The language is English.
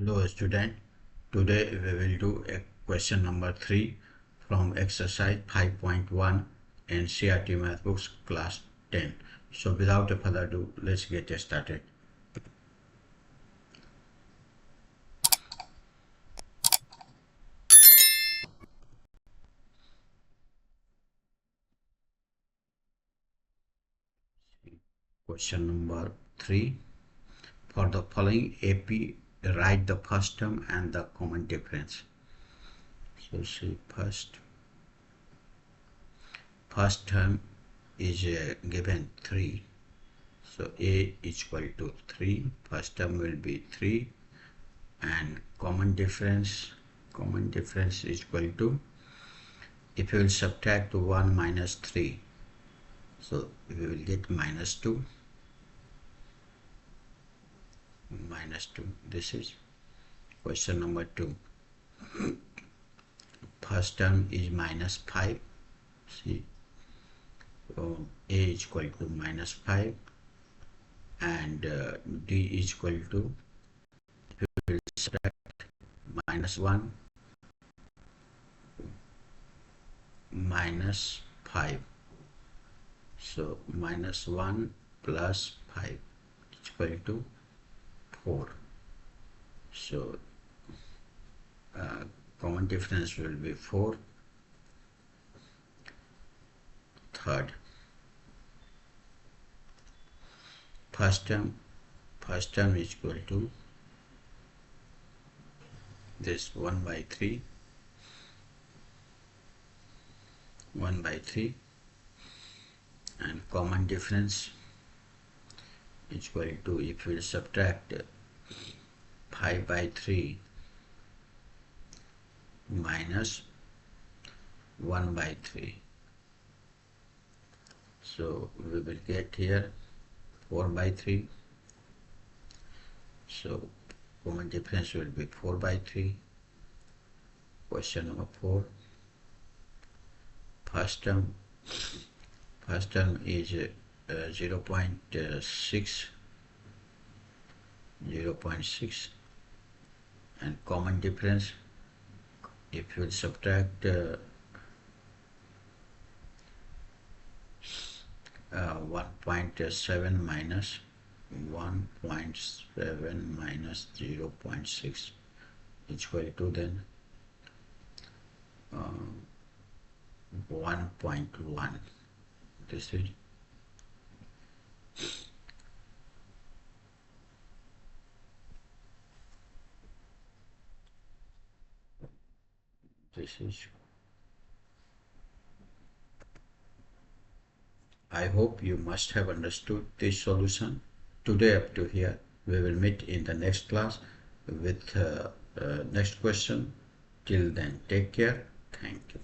Hello student, today we will do a question number 3 from exercise 5.1 NCERT math books class 10. So without further ado, let's get started. Question number 3. For the following AP, write the first term and the common difference. So see, first term is given 3. So A is equal to 3. First term will be 3, and common difference is equal to, if you will subtract 1 minus 3, so we will get minus 2. This is question number 2. First term is minus 5. See, so A is equal to minus 5 and D is equal to, if you will subtract minus 1 minus 5, so minus 1 plus 5 is equal to 4. So common difference will be 4. Third, first term is equal to this 1 by 3, and common difference is equal to, if we subtract 5 by 3 minus 1 by 3, so we will get here 4 by 3. So common difference will be 4 by 3. Question number 4. First term is 0.6, and common difference, if you subtract 1.7 minus 0.6 is equal to then 1.1. This is I hope you must have understood this solution. Today up to here. We will meet in the next class with next question. Till then, take care. Thank you.